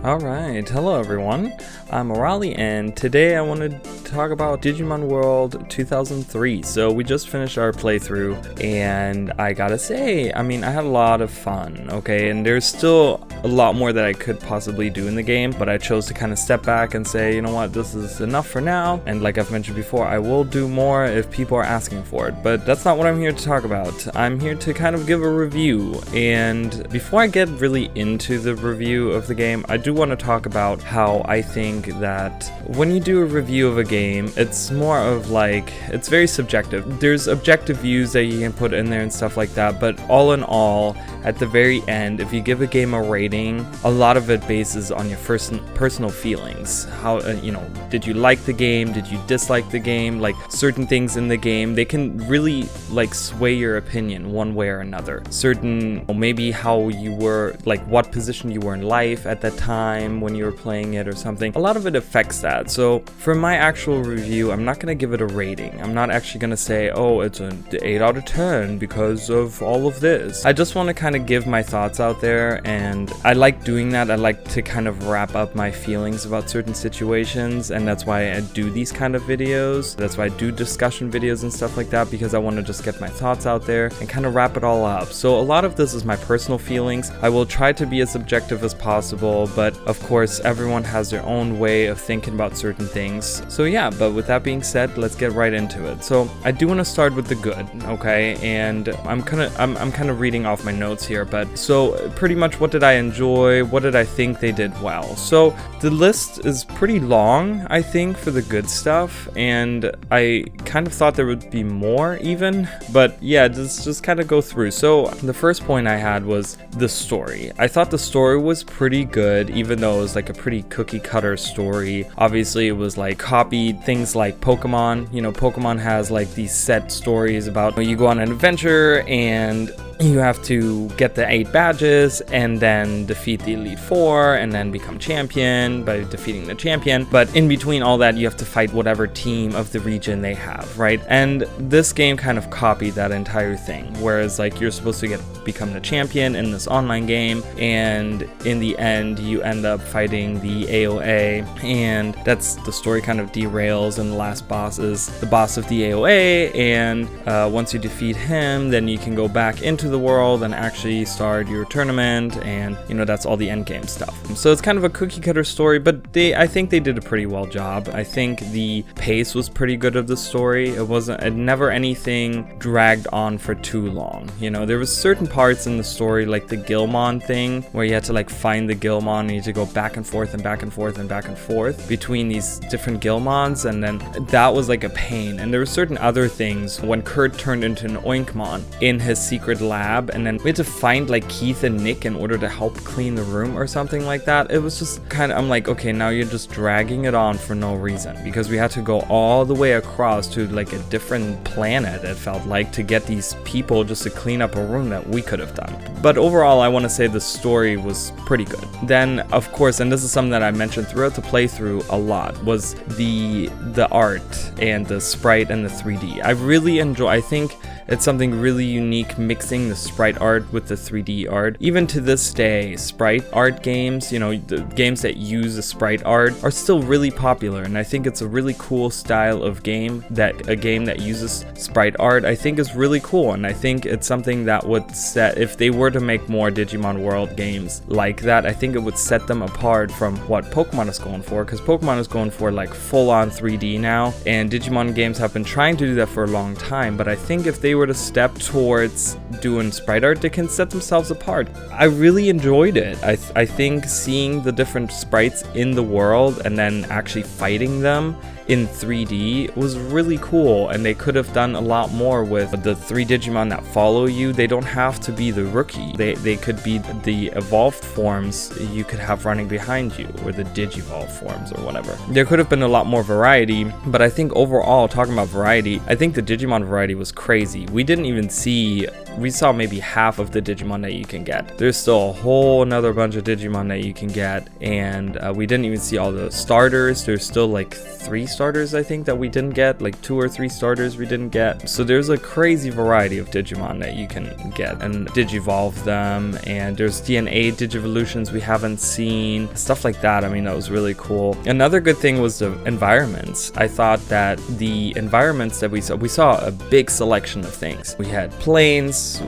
Alright, hello everyone, I'm Morali, and today I wanted to talk about Digimon World 2003. So we just finished our playthrough, and I gotta say, I had a lot of fun, okay? And there's still a lot more that I could possibly do in the game, but I chose to kind of step back and say, you know what, this is enough for now, and like I've mentioned before, I will do more if people are asking for it, but that's not what I'm here to talk about. I'm here to kind of give a review, and before I get really into the review of the game, I do want to talk about how I think that when you do a review of a game, it's more of like, it's very subjective. There's objective views that you can put in there and stuff like that, but all in all, at the very end, if you give a game a rating, a lot of it bases on your personal feelings. How, did you like the game? Did you dislike the game? Like, certain things in the game, they can really like sway your opinion one way or another. Maybe how you were, like what position you were in life at that time when you were playing it or something. A lot of it affects that. So for my actual review, I'm not going to give it a rating. I'm not actually going to say, oh, it's an 8 out of 10 because of all of this. I just want to kind of give my thoughts out there, and I like doing that. I like to kind of wrap up my feelings about certain situations, and that's why I do these kind of videos. That's why I do discussion videos and stuff like that, because I want to just get my thoughts out there and kind of wrap it all up. So a lot of this is my personal feelings. I will try to be as objective as possible, but of course everyone has their own way of thinking about certain things. So yeah, but with that being said, let's get right into it. So I do want to start with the good, okay? And I'm kind of reading off my notes here, but so pretty much what did I enjoy? What did I think they did well? So the list is pretty long, I think, for the good stuff, and I kind of thought there would be more even, but yeah, just kind of go through. So the first point I had was the story. I thought the story was pretty good, even though it was like a pretty cookie cutter story. Obviously it was like copied things like Pokemon. Pokemon has like these set stories about you go on an adventure and you have to get the 8 badges and then defeat the Elite Four and then become champion by defeating the champion. But in between all that, you have to fight whatever team of the region they have, right? And this game kind of copied that entire thing. Whereas like you're supposed to become the champion in this online game, and in the end you end up fighting the AOA, and that's the story kind of derails, and the last boss is the boss of the AOA, and once you defeat him, then you can go back into the world and actually start your tournament, and that's all the end game stuff. So it's kind of a cookie cutter story, but I think they did a pretty well job. I think the pace was pretty good of the story. It never anything dragged on for too long. There was certain parts in the story, like the Gilmon thing, where you had to like find the Gilmon, and you had to go back and forth and back and forth and back and forth between these different Gilmons, and then that was like a pain. And there were certain other things when Kurt turned into an Oinkmon in his secret lab, and then we had to find like Keith and Nick in order to help clean the room or something like that. It was just kind of, I'm like, okay, now you're just dragging it on for no reason, because we had to go all the way across to like a different planet, it felt like, to get these people just to clean up a room that we could have done. But overall, I want to say the story was pretty good. Then of course, and this is something that I mentioned throughout the playthrough a lot, was the art and the sprite and the 3D. I think it's something really unique, mixing the sprite art with the 3D art. Even to this day, sprite art games, the games that use the sprite art are still really popular, and I think it's a really cool style of game. That a game that uses sprite art, I think, is really cool, and I think it's something that would set, if they were to make more Digimon World games like that, I think it would set them apart from what Pokemon is going for, because Pokemon is going for like full-on 3D now, and Digimon games have been trying to do that for a long time, but I think if they were to step towards doing sprite art, they can set themselves apart. I really enjoyed it. I think seeing the different sprites in the world and then actually fighting them in 3D was really cool, and they could have done a lot more with the 3 Digimon that follow you. They don't have to be the rookie. They could be the evolved forms you could have running behind you, or the Digivolve forms or whatever. There could have been a lot more variety, but I think overall, talking about variety, I think the Digimon variety was crazy. We saw maybe half of the Digimon that you can get. There's still a whole another bunch of Digimon that you can get, and we didn't even see all the starters. There's still like 3 starters, I think, that we didn't get, like 2 or 3 starters we didn't get. So there's a crazy variety of Digimon that you can get and digivolve them, and there's DNA digivolutions we haven't seen, stuff like that. I mean, that was really cool. Another good thing was the environments. I thought that the environments that we saw a big selection of things. We had plains,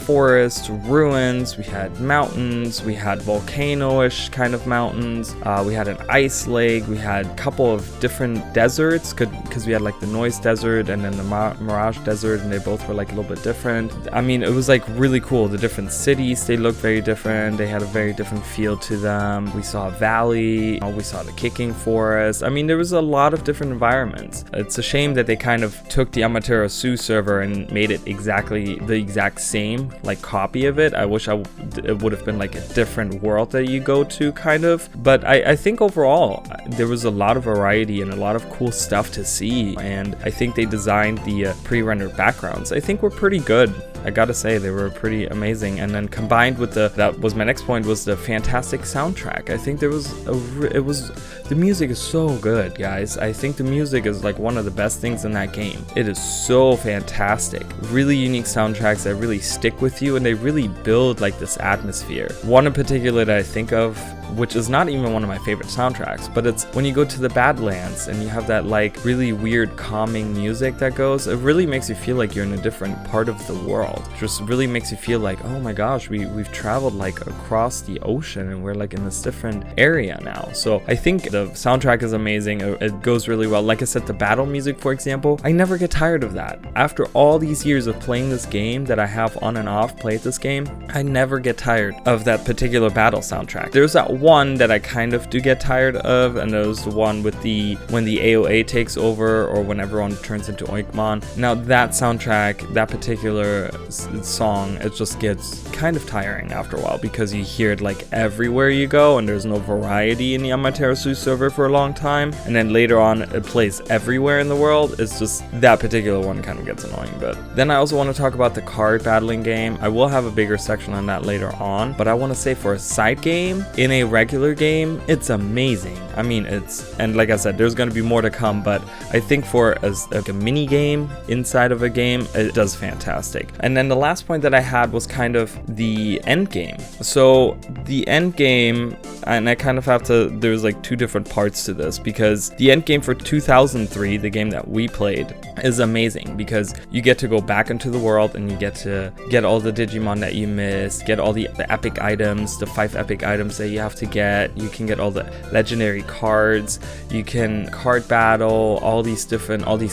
forests, ruins, we had mountains, we had volcano-ish kind of mountains, we had an ice lake, we had a couple of different deserts, because we had like the Noise Desert and then the Mirage Desert, and they both were like a little bit different. I mean, it was like really cool. The different cities, they looked very different. They had a very different feel to them. We saw a valley, we saw the kicking forest. I mean, there was a lot of different environments. It's a shame that they kind of took the Amaterasu server and made it exactly the exact same like copy of it. I wish it would have been like a different world that you go to, kind of. But I think overall there was a lot of variety and a lot of cool stuff to see, and I think they designed the pre-rendered backgrounds. I think were pretty good. I gotta say, they were pretty amazing. And then combined with that was my next point, was the fantastic soundtrack. I think the music is so good, guys. I think the music is like one of the best things in that game. It is so fantastic. Really unique soundtracks that really stick with you, and they really build like this atmosphere. One in particular that I think of, which is not even one of my favorite soundtracks, but it's when you go to the Badlands and you have that like really weird calming music that goes. It really makes you feel like you're in a different part of the world. It just really makes you feel like, oh my gosh, we've traveled like across the ocean and we're like in this different area now. So I think the soundtrack is amazing. It goes really well. Like I said, the battle music, for example, I never get tired of that. After all these years of playing this game that I have on and off played this game, I never get tired of that particular battle soundtrack. There's that one that I kind of do get tired of, and there's the one with when the AOA takes over, or when everyone turns into Oinkmon. Now that soundtrack, that particular song, it just gets kind of tiring after a while, because you hear it like everywhere you go, and there's no variety in the Amaterasu server for a long time, and then later on it plays everywhere in the world. It's just that particular one kind of gets annoying. But then I also want to talk about the card battling game. I will have a bigger section on that later on, but I want to say, for a side game in a regular game, it's amazing. I mean, and like I said, there's going to be more to come, but I think for like a mini game inside of a game, it does fantastic. And then the last point that I had was kind of the end game. So the end game, and I kind of have to, there's like 2 different parts to this, because the end game for 2003, the game that we played, is amazing, because you get to go back into the world and you get to get all the Digimon that you missed, get all the epic items, the 5 epic items that you have to get. You can get all the legendary cards, you can card battle all these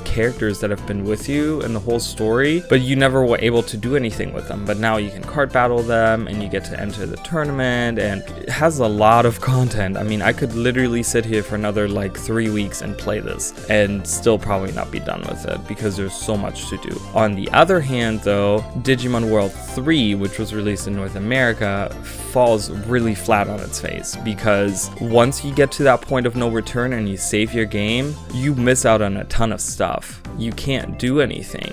characters that have been with you in the whole story, but you never were able to do anything with them. But now you can card battle them, and you get to enter the tournament, and it has a lot of content. I mean, I could literally sit here for another like 3 weeks and play this and still probably not be done with it, because there's so much to do. On the other hand though, Digimon World 3, which was released in North America, falls really flat on its face, because once you get to that point of no return and you save your game, you miss out on a ton of stuff. You can't do anything.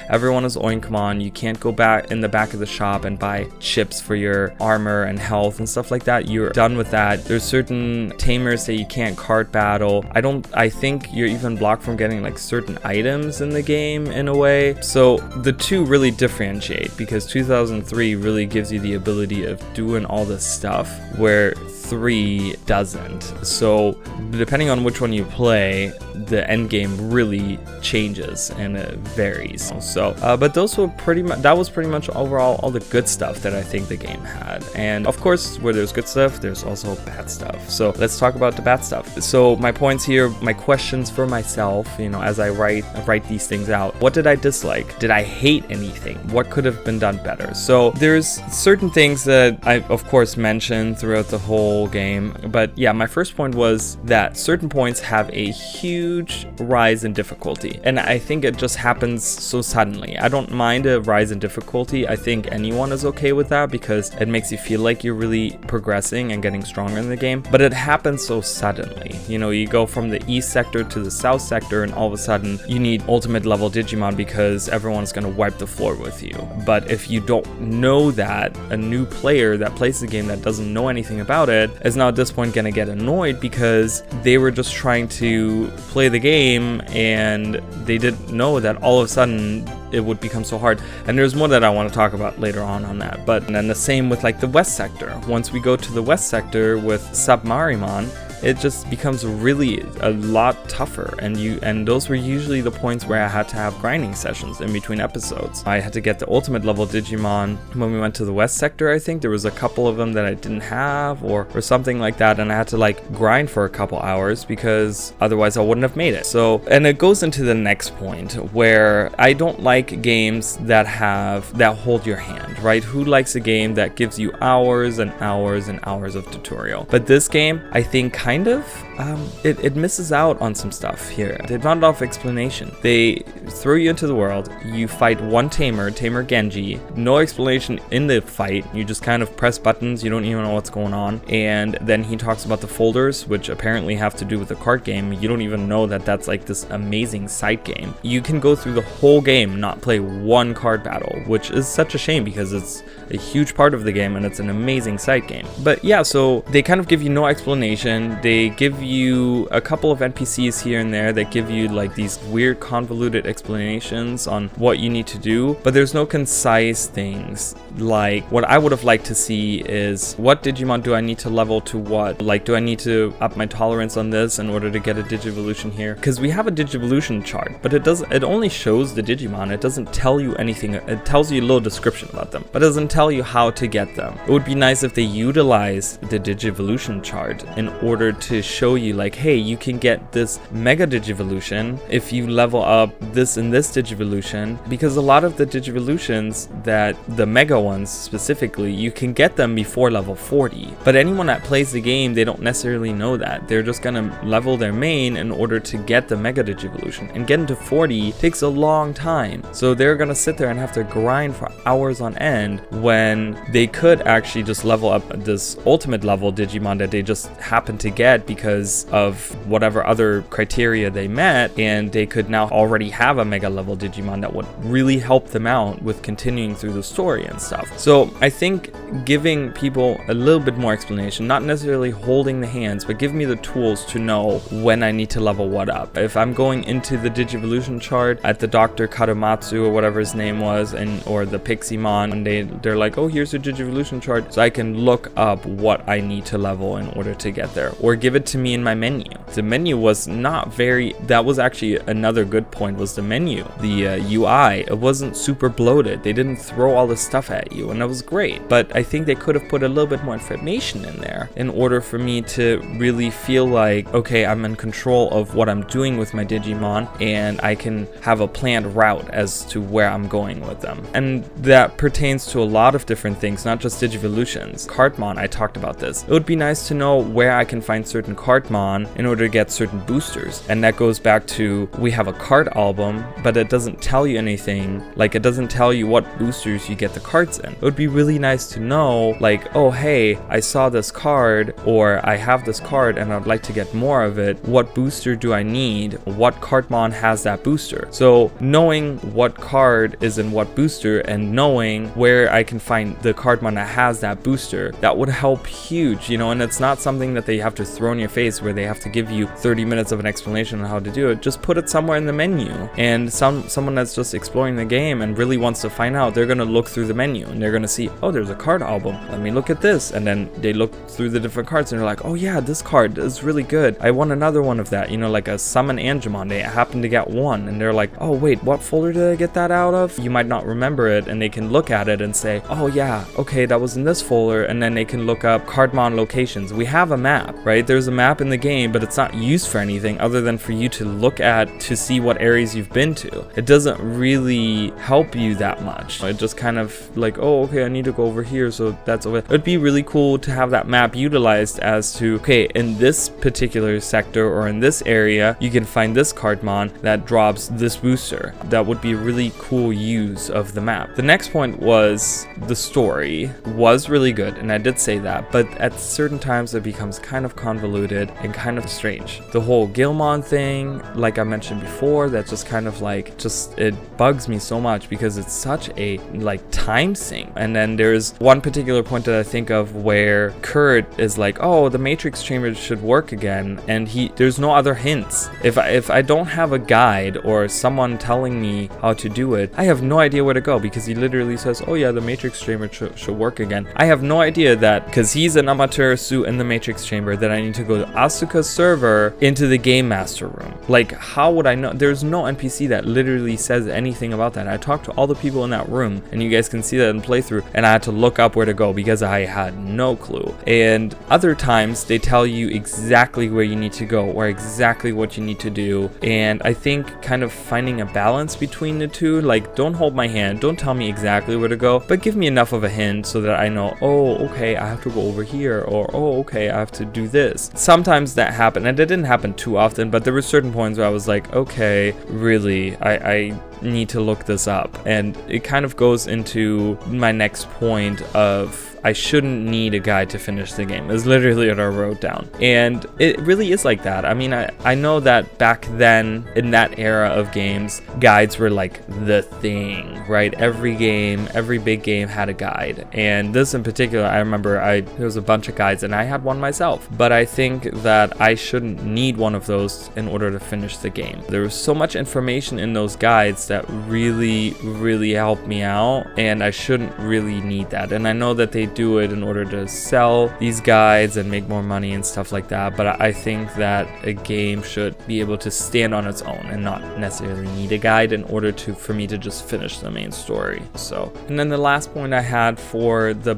Everyone is Oinkmon. You can't go back in the back of the shop and buy chips for your armor and health and stuff like that. You're done with that. There's certain tamers that you can't card battle. I think you're even blocked from getting like certain items in the game in a way. So the 2 really differentiate, because 2003 really gives you the ability of doing all this stuff, where 3 doesn't. So depending on which one you play, the end game really changes and it varies. So but those were that was pretty much overall all the good stuff that I think the game had. And of course, where there's good stuff, there's also bad stuff. So let's talk about the bad stuff. So my points here, my questions for myself, as I write these things out. What did I dislike? Did I hate anything? What could have been done better? So there's certain things that I of course mentioned throughout the whole game, but yeah, my first point was that certain points have a huge rise in difficulty, and I think it just happens so suddenly. I don't mind a rise in difficulty. I think anyone is okay with that, because it makes you feel like you're really progressing and getting stronger in the game, but it happens so suddenly. You go from the east sector to the south sector, and all of a sudden you need ultimate level Digimon because everyone's going to wipe the floor with you. But if you don't know that, a new player that plays the game that doesn't know anything about it, it is now at this point gonna get annoyed because they were just trying to play the game and they didn't know that all of a sudden it would become so hard. And there's more that I want to talk about later on that. But then the same with like the West Sector. Once we go to the West Sector with Submarimon, it just becomes really a lot tougher, and those were usually the points where I had to have grinding sessions in between episodes. I had to get the ultimate level Digimon when we went to the West Sector. I think there was a couple of them that I didn't have or something like that, and I had to like grind for a couple hours because otherwise I wouldn't have made it. So, and it goes into the next point where I don't like games that hold your hand, right? Who likes a game that gives you hours and hours and hours of tutorial? But this game, I think, it misses out on some stuff here. They not enough explanation. They throw you into the world, you fight one Tamer Genji, no explanation in the fight, you just kind of press buttons, you don't even know what's going on, and then he talks about the folders, which apparently have to do with the card game. You don't even know that that's like this amazing side game. You can go through the whole game, not play one card battle, which is such a shame because it's a huge part of the game and it's an amazing side game. But yeah, so they kind of give you no explanation. They give you a couple of NPCs here and there that give you like these weird convoluted explanations on what you need to do, but there's no concise things. Like what I would have liked to see is, what Digimon do I need to level to what? Like, do I need to up my tolerance on this in order to get a Digivolution here? Because we have a Digivolution chart, but it only shows the Digimon. It doesn't tell you anything. It tells you a little description about them, but it doesn't tell you how to get them. It would be nice if they utilize the Digivolution chart in order to show you like, hey, you can get this Mega Digivolution if you level up this and this Digivolution, because a lot of the Digivolutions, that the Mega ones specifically, you can get them before level 40, but anyone that plays the game, they don't necessarily know that. They're just gonna level their main in order to get the Mega Digivolution, and getting to 40 takes a long time, so they're gonna sit there and have to grind for hours on end when they could actually just level up this ultimate level Digimon that they just happen to get because of whatever other criteria they met, and they could now already have a Mega level Digimon that would really help them out with continuing through the story and stuff. So I think giving people a little bit more explanation, not necessarily holding the hands, but give me the tools to know when I need to level what up. If I'm going into the Digivolution chart at the Dr. Kadomatsu or whatever his name was, or the Piximon, and they're like, oh, here's your Digivolution chart, so I can look up what I need to level in order to get there, or give it to me in my menu. The menu was not very, that was actually another good point, was the menu. The UI, it wasn't super bloated. They didn't throw all this stuff at you, and that was great. But I think they could have put a little bit more information in there in order for me to really feel like, okay, I'm in control of what I'm doing with my Digimon, and I can have a planned route as to where I'm going with them. And that pertains to a lot of different things, not just Digivolutions. Cardmon, I talked about this. It would be nice to know where I can find certain Cardmon in order to get certain boosters, and that goes back to, we have a card album, but it doesn't tell you anything. Like, it doesn't tell you what boosters you get the cards in. It would be really nice to know, like, oh hey, I saw this card, or I have this card and I'd like to get more of it. What booster do I need? What Cardmon has that booster? So knowing what card is in what booster and knowing where I can find the Cardmon that has that booster, that would help huge, you know. And it's not something that they have to throw in your face where they have to give you 30 minutes of an explanation on how to do it. Just put it somewhere in the menu, and someone that's just exploring the game and really wants to find out, they're going to look through the menu and they're going to see, oh, there's a card album, let me look at this, and then they look through the different cards and they're like, oh yeah, this card is really good, I want another one of that, you know, like a Summon Angemon, they happen to get one and they're like, oh wait, what folder did I get that out of? You might not remember it, and they can look at it and say, oh yeah, okay, that was in this folder, and then they can look up Cardmon locations. We have a map, right? There's a map in the game, but it's not used for anything other than for you to look at to see what areas you've been to. It doesn't really help you that much. It just kind of like, oh okay, I need to go over here, so that's over. It'd be really cool to have that map utilized as to, okay, in this particular sector or in this area, you can find this Cardmon that drops this booster. That would be a really cool use of the map. The next point was, the story was really good, and I did say that, but at certain times it becomes kind of convoluted and kind of strange. The whole Gilmon thing, like I mentioned before, that just kind of like, it bugs me so much because it's such a like time sink. And then there's one particular point that I think of where Kurt is like, oh, the Matrix chamber should work again, and there's no other hints. If I don't have a guide or someone telling me how to do it, I have no idea where to go, because he literally says, oh yeah, the Matrix chamber should work again. I have no idea that, because he's an Amaterasu in the Matrix chamber, that I need to go to Asuka's server into the game master room. Like, how would I know? There's no NPC that literally says anything about that. I talked to all the people in that room, and you guys can see that in playthrough, and I had to look up where to go because I had no clue. And other times they tell you exactly where you need to go or exactly what you need to do. And I think kind of finding a balance between the two, like, don't hold my hand, don't tell me exactly where to go, but give me enough of a hint so that I know, oh, okay, I have to go over here, or oh, okay, I have to do this. Sometimes that happened, and it didn't happen too often, but there were certain points where I was like, okay, really, I need to look this up. And it kind of goes into my next point of, I shouldn't need a guide to finish the game, is literally what I wrote down. And it really is like that. I mean, I know that back then, in that era of games, guides were like the thing, right? Every game, every big game had a guide. And this in particular, I remember there was a bunch of guides, and I had one myself. But I think that I shouldn't need one of those in order to finish the game. There was so much information in those guides that really, really helped me out, and I shouldn't really need that. And I know that they do it in order to sell these guides and make more money and stuff like that, but I think that a game should be able to stand on its own and not necessarily need a guide in order for me to just finish the main story. So, and then the last point I had for the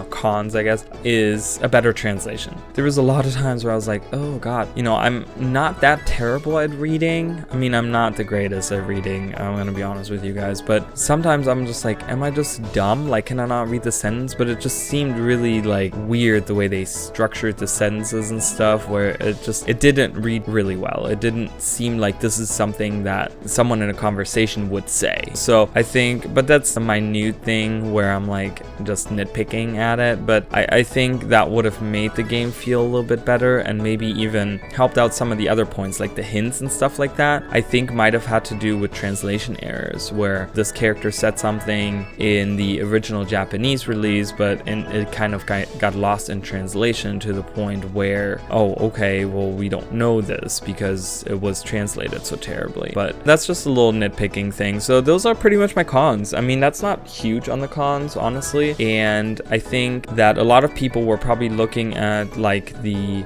cons, I guess, is a better translation. There was a lot of times where I was like, oh god, I'm not that terrible at reading. I mean, I'm not the greatest at reading, I'm gonna be honest with you guys, but sometimes I'm just like, am I just dumb? Like, can I not read the sentence? But it just seemed really like weird the way they structured the sentences and stuff, where it didn't read really well. It didn't seem like this is something that someone in a conversation would say. So I think, but that's a minute thing where I'm like just nitpicking at it, but I think that would have made the game feel a little bit better, and maybe even helped out some of the other points, like the hints and stuff like that. I think might have had to do with translation errors, where this character said something in the original Japanese release, but it kind of got lost in translation to the point where, oh, okay, well, we don't know this because it was translated so terribly. But that's just a little nitpicking thing. So those are pretty much my cons. I mean, that's not huge on the cons, honestly. And I think that a lot of people were probably looking at like the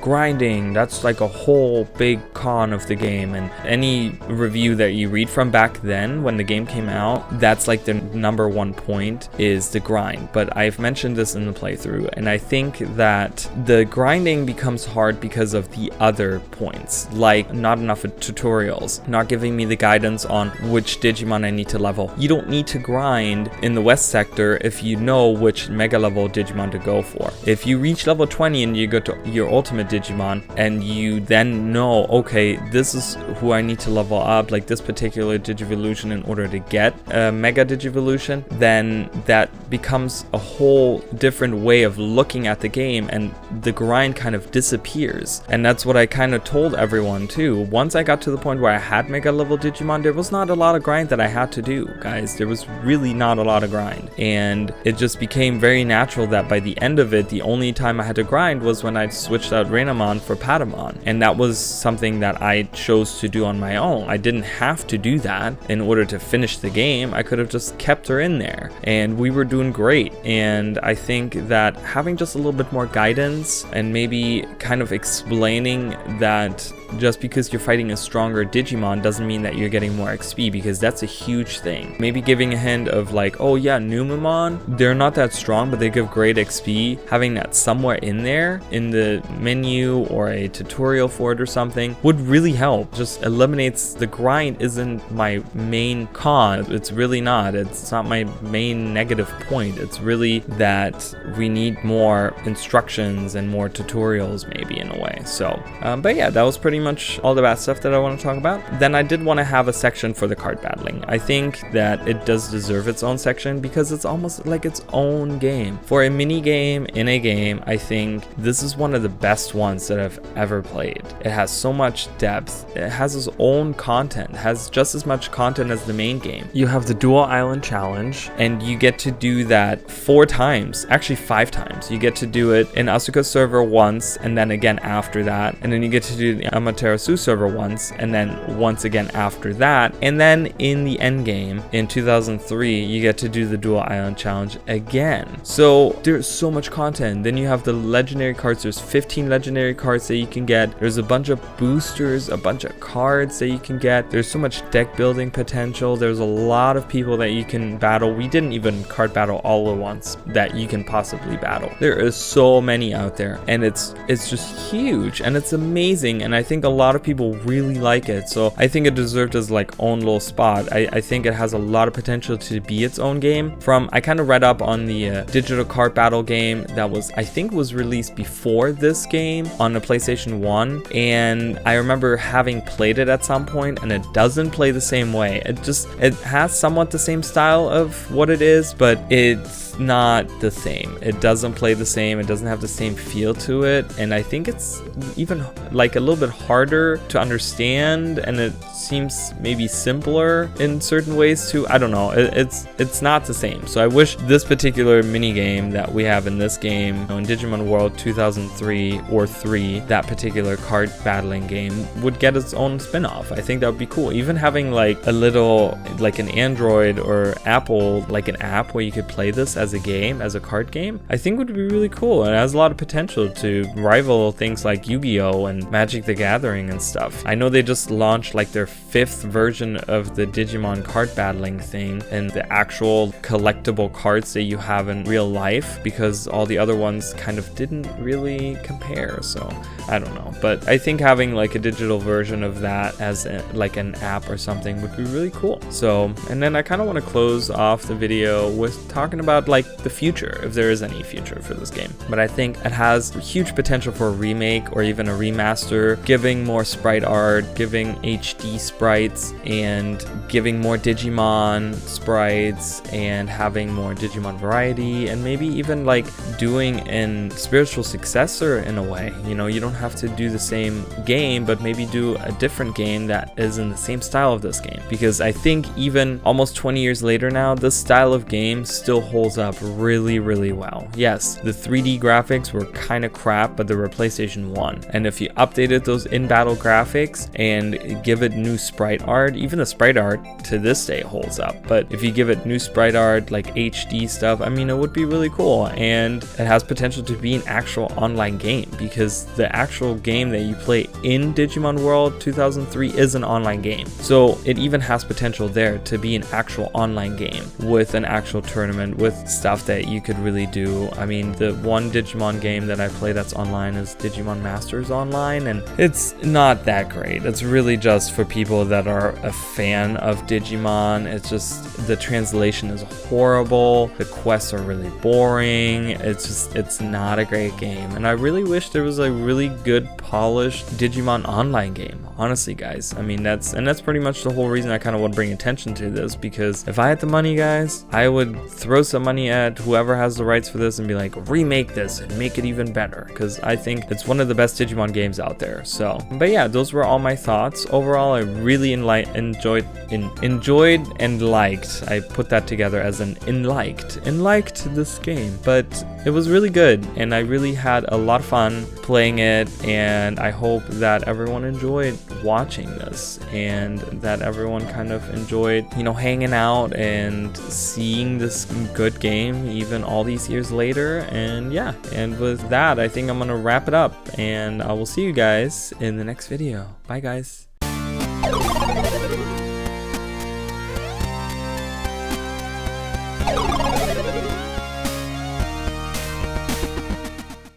grinding, that's like a whole big con of the game. And any review that you read from back then when the game came out, that's like the number one point is the grind. But I've mentioned this in the playthrough, and I think that the grinding becomes hard because of the other points, like not enough tutorials, not giving me the guidance on which Digimon I need to level. You don't need to grind in the West sector if you know which mega level Digimon to go for. If you reach level 20 and you go to your ultimate Digimon, and you then know, okay, this is who I need to level up, like this particular Digivolution, in order to get a mega Digivolution, then that becomes a whole different way of looking at the game, and the grind kind of disappears. And that's what I kind of told everyone too. Once I got to the point where I had mega level Digimon, there was not a lot of grind that I had to do, guys. There was really not a lot of grind, and it just became very natural that by the end of it, the only time I had to grind was when I switched out Renamon for Patamon, and that was something that I chose to do on my own. I didn't have to do that in order to finish the game. I could have just kept her in there, and we were doing great. And I think that having just a little bit more guidance, and maybe kind of explaining that just because you're fighting a stronger Digimon doesn't mean that you're getting more XP, because that's a huge thing. Maybe giving a hint of like, oh yeah, Numemon, they're not that strong, but they give great XP. Having that somewhere in there in the menu or a tutorial for it or something would really help. Just eliminates the grind isn't my main con. It's really not. It's not my main negative point. It's really that we need more instructions and more tutorials maybe in a way. So, but yeah, that was pretty much all the bad stuff that I want to talk about. Then I did want to have a section for the card battling. I think that it does deserve its own section because it's almost like its own game. For a mini game in a game, I think this is one of the best ones that I've ever played. It has so much depth. It has its own content. It has just as much content as the main game. You have the dual island challenge, and you get to do that 4 times, actually 5 times. You get to do it in Asuka's server once, and then again after that, and then you get to do the Amaterasu server once, and then once again after that, and then in the end game in 2003 you get to do the dual island challenge again. So there's so much content. Then you have the legendary cards. There's 15 legendary cards that you can get. There's a bunch of boosters, a bunch of cards that you can get. There's so much deck building potential. There's a lot of people that you can battle. We didn't even card battle all at once that you can possibly battle. There is so many out there, and it's just huge, and it's amazing, and I think a lot of people really like it. So I think it deserved its like own little spot. I think it has a lot of potential to be its own game. I kind of read up on the digital card battle game that I think was released before this game on the PlayStation 1, and I remember having played it at some point, and it doesn't play the same way. It has somewhat the same style of what it is, but it's not the same. It doesn't play the same. It doesn't have the same feel to it, and I think it's even like a little bit harder to understand, and it seems maybe simpler in certain ways too. I don't know. It's not the same. So I wish this particular mini game that we have in this game, in Digimon World 2003 or 3, that particular card battling game would get its own spin-off. I think that would be cool. Even having like a little, like an Android or Apple, like an app where you could play this as a game, as a card game, I think would be really cool. And it has a lot of potential to rival things like Yu-Gi-Oh! And Magic the Gathering and stuff. I know they just launched like their 5th version of the Digimon card battling thing, and the actual collectible cards that you have in real life, because all the other ones kind of didn't really compare. So I don't know, but I think having like a digital version of that as like an app or something would be really cool. So, and then I kind of want to close off the video with talking about like the future, if there is any future for this game. But I think it has huge potential for a remake or even a remaster, giving more sprite art, giving HD sprites, and giving more Digimon sprites, and having more Digimon variety, and maybe even like doing a spiritual successor in a way. You know, you don't have to do the same game, but maybe do a different game that is in the same style of this game, because I think even almost 20 years later now, this style of game still holds up really, really well. Yes, the 3D graphics were kind of crap, but they were PlayStation 1, and if you updated those in-battle graphics and give it new sprite art, even the sprite art to this day holds up, but if you give it new sprite art, like HD stuff, I mean, it would be really cool, and it has potential to be an actual online game, because the actual game that you play in Digimon World 2003 is an online game. So it even has potential there to be an actual online game with an actual tournament, with stuff that you could really do. I mean, the one Digimon game that I play that's online is Digimon Masters Online, and it's not that great. It's really just for people that are a fan of Digimon. It's just, the translation is horrible, the quests are really boring, it's not a great game, and I really wish there was a really good polished Digimon online game, honestly guys. I mean, that's pretty much the whole reason I kind of want to bring attention to this, because if I had the money, guys, I would throw some money at whoever has the rights for this and be like, remake this and make it even better, because I think it's one of the best Digimon games out there. So, but yeah, those were all my thoughts. Overall, I really enjoyed and liked. I put that together as an liked this game, but it was really good, and I really had a lot of fun playing it, and I hope that everyone enjoyed watching this, and that everyone kind of enjoyed, you know, hanging out and seeing this good game even all these years later. And yeah, and with that, I think I'm gonna wrap it up, and I will see you guys in the next video. Bye guys.